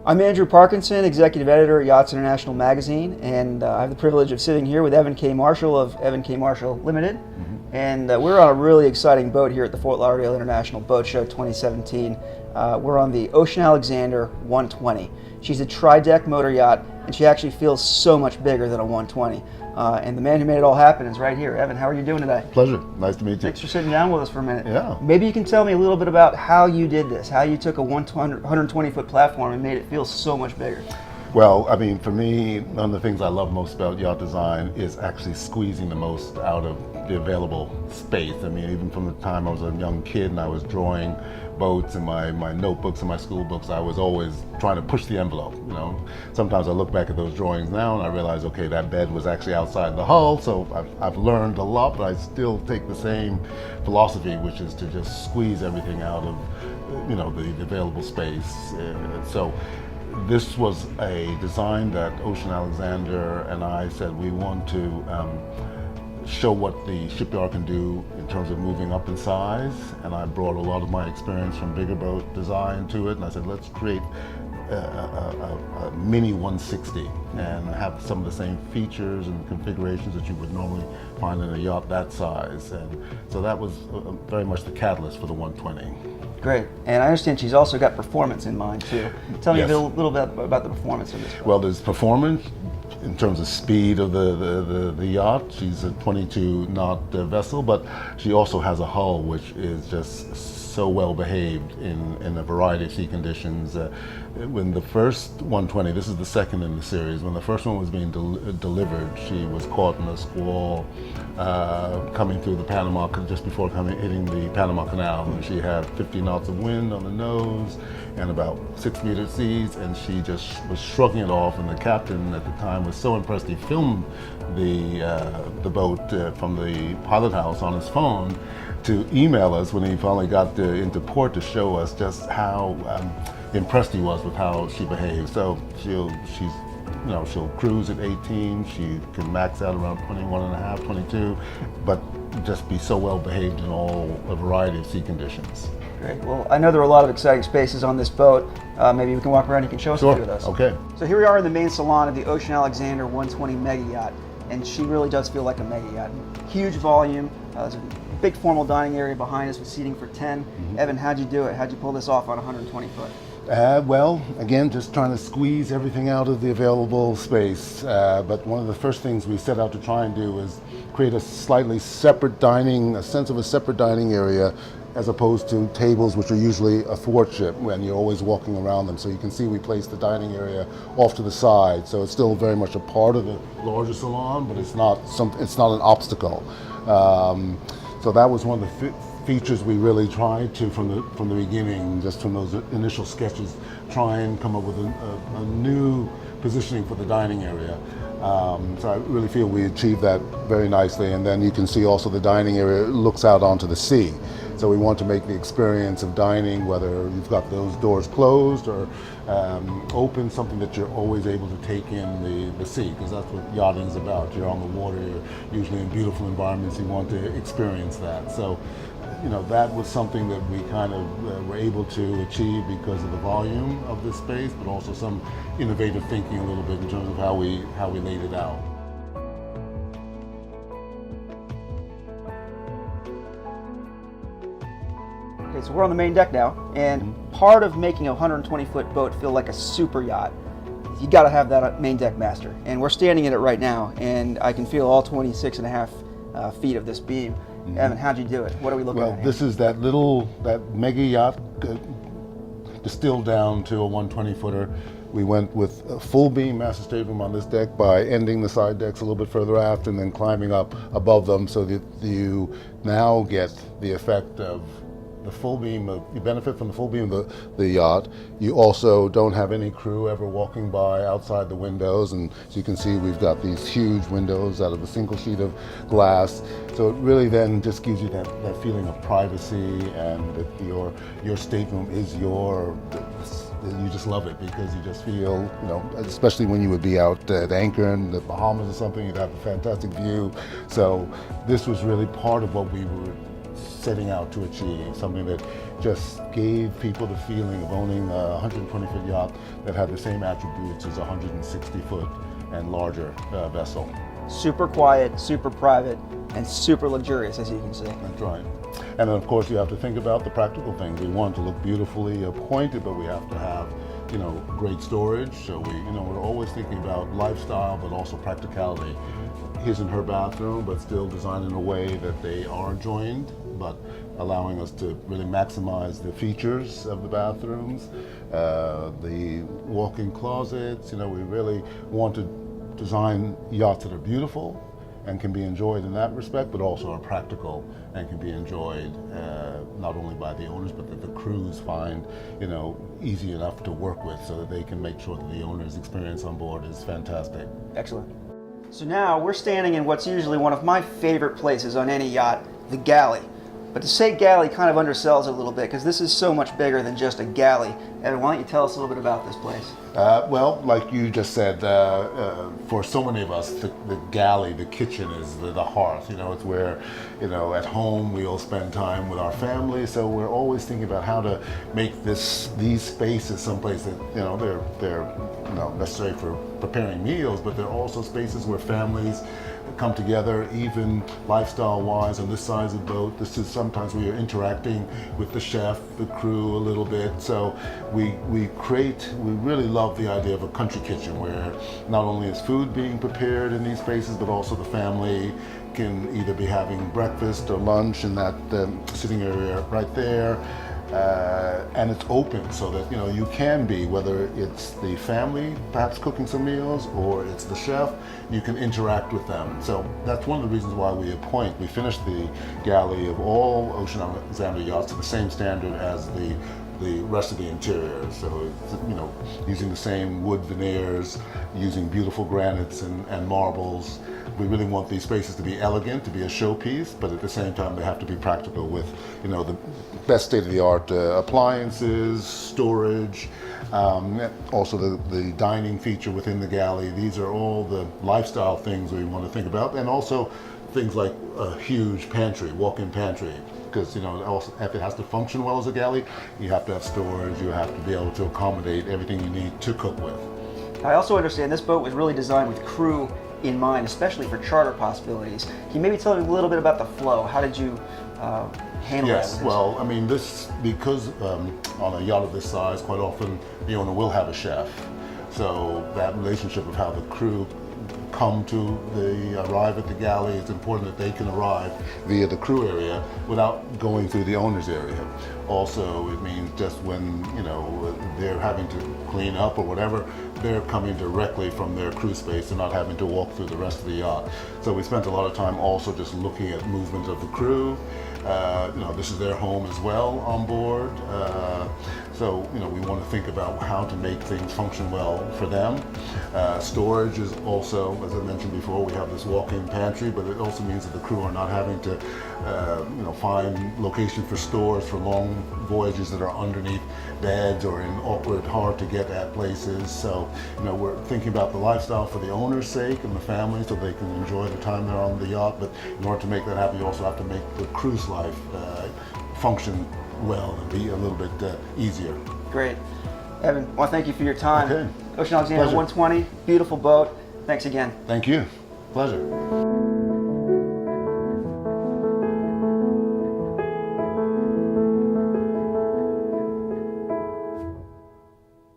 I'm Andrew Parkinson, Executive Editor at Yachts International Magazine, and I have the privilege of sitting here with Evan K. Marshall of Evan K. Marshall Limited. And we're on a really exciting boat here at the Fort Lauderdale International Boat Show 2017. We're on the Ocean Alexander 120. She's a tri-deck motor yacht, and she actually feels so much bigger than a 120. And the man who made it all happen is right here. Evan, how are you doing today? Pleasure. Nice to meet you. Thanks for sitting down with us for a minute. Yeah. Maybe you can tell me a little bit about how you did this, how you took a 120-foot platform and made it feel so much bigger. Well, I mean, for me, one of the things I love most about yacht design is actually squeezing the most out of the available space. I mean, even from the time I was a young kid and I was drawing boats in my notebooks and my school books, I was always trying to push the envelope, you know. Sometimes I look back at those drawings now and I realize, okay, that bed was actually outside the hull, so I've learned a lot, but I still take the same philosophy, which is to just squeeze everything out of, you know, the available space. So this was a design that Ocean Alexander and I said we want to show what the shipyard can do in terms of moving up in size, and I brought a lot of my experience from bigger boat design to it, and I said let's create a mini 160 and have some of the same features and configurations that you would normally find in a yacht that size, and so that was very much the catalyst for the 120. Great. And I understand she's also got performance in mind too. Tell me Yes. a little bit about the performance of this boat. Well, there's performance in terms of speed of the yacht. She's a 22 knot vessel, but she also has a hull which is just so well behaved in a variety of sea conditions. When the first 120, this is the second in the series, when the first one was being delivered, she was caught in a squall coming through the Panama, just before hitting the Panama Canal, and she had 50 knots of wind on the nose and about 6-meter seas, and she just was shrugging it off, and the captain at the time was so impressed he filmed the boat from the pilot house on his phone to email us when he finally got into port to show us just how impressed he was with how she behaves. So she'll cruise at 18, she can max out around 21 and a half, 22, but just be so well behaved in a variety of sea conditions. Great. Well, I know there are a lot of exciting spaces on this boat. Maybe we can walk around and you can show us a few of those. Okay. So here we are in the main salon of the Ocean Alexander 120 Mega Yacht, and she really does feel like a mega yacht. Huge volume. There's a big formal dining area behind us with seating for 10. Evan, how'd you do it? How'd you pull this off on 120 foot? Well, again, just trying to squeeze everything out of the available space. But one of the first things we set out to try and do is create a slightly separate a sense of a separate dining area, as opposed to tables which are usually athwartship when you're always walking around them. So you can see we placed the dining area off to the side, so it's still very much a part of the larger salon, but it's not an obstacle. So that was one of the features we really tried to, from the beginning, just from those initial sketches, try and come up with a new positioning for the dining area. So I really feel we achieved that very nicely, and then you can see also the dining area looks out onto the sea. So we want to make the experience of dining, whether you've got those doors closed or open, something that you're always able to take in the sea, because that's what yachting is about. You're on the water, you're usually in beautiful environments, you want to experience that. So, you know, that was something that we kind of were able to achieve because of the volume of the space, but also some innovative thinking a little bit in terms of how we laid it out. Okay, so we're on the main deck now, and part of making a 120-foot boat feel like a super yacht, you got to have that main deck master. And we're standing in it right now, and I can feel all 26 and a half feet of this beam. Evan, how'd you do it? What are we looking at? Well, here? this is that mega yacht distilled down to a 120-footer. We went with a full beam master stateroom on this deck by ending the side decks a little bit further aft and then climbing up above them, so that you now get the effect of the full beam. You benefit from the full beam of the yacht. You also don't have any crew ever walking by outside the windows, and as you can see, we've got these huge windows out of a single sheet of glass. So it really then just gives you that feeling of privacy, and that your stateroom is you just love it, because you just feel, you know, especially when you would be out at anchor in the Bahamas or something, you'd have a fantastic view. So this was really part of what we were setting out to achieve, something that just gave people the feeling of owning a 120-foot yacht that had the same attributes as a 160-foot and larger vessel. Super quiet, super private, and super luxurious, as you can see. That's right. And then, of course, you have to think about the practical things. We want to look beautifully appointed, but we have to have, great storage. So we're always thinking about lifestyle, but also practicality. His and her bathroom, but still designed in a way that they are joined, but allowing us to really maximize the features of the bathrooms, the walk-in closets. We really want to design yachts that are beautiful and can be enjoyed in that respect, but also are practical and can be enjoyed not only by the owners, but that the crews find, easy enough to work with, so that they can make sure that the owner's experience on board is fantastic. Excellent. So now we're standing in what's usually one of my favorite places on any yacht, the galley. But to say galley kind of undersells it a little bit, because this is so much bigger than just a galley. Evan, why don't you tell us a little bit about this place? Well, like you just said, for so many of us, the galley, the kitchen is the hearth. It's where, at home we all spend time with our family. So we're always thinking about how to make these spaces someplace that, they're not necessary for preparing meals, but they're also spaces where families come together, even lifestyle-wise. On this size of the boat, this is sometimes we are interacting with the chef, the crew a little bit. So we really love the idea of a country kitchen where not only is food being prepared in these spaces, but also the family can either be having breakfast or lunch in that sitting area right there. And it's open so that you can be, whether it's the family perhaps cooking some meals or it's the chef, you can interact with them. So that's one of the reasons why we finished the galley of all Ocean Alexander yachts to the same standard as the rest of the interior. So using the same wood veneers, using beautiful granites and marbles. We really want these spaces to be elegant, to be a showpiece, but at the same time they have to be practical with, the best state-of-the-art appliances, storage, also the dining feature within the galley. These are all the lifestyle things we want to think about, and also things like a huge pantry, walk-in pantry, because also if it has to function well as a galley, you have to have storage, you have to be able to accommodate everything you need to cook with. I also understand this boat was really designed with crew in mind, especially for charter possibilities. Can you maybe tell me a little bit about the flow? How did you handle that? Yes, well, I mean, because on a yacht of this size, quite often the owner will have a chef. So that relationship of how the crew arrive at the galley, it's important that they can arrive via the crew area without going through the owner's area. Also, it means just when they're having to clean up or whatever, they're coming directly from their crew space and not having to walk through the rest of the yacht. So we spent a lot of time also just looking at movement of the crew. This is their home as well on board. So we want to think about how to make things function well for them. Storage is also, as I mentioned before, we have this walk-in pantry, but it also means that the crew are not having to find location for stores for long voyages that are underneath beds or in awkward, hard to get at places. So we're thinking about the lifestyle for the owner's sake and the family, so they can enjoy the time they're on the yacht. But in order to make that happen, you also have to make the cruise life function well and be a little bit easier. Great. Evan, well, thank you for your time. Okay. Ocean Alexander Pleasure. 120, beautiful boat. Thanks again. Thank you. Pleasure.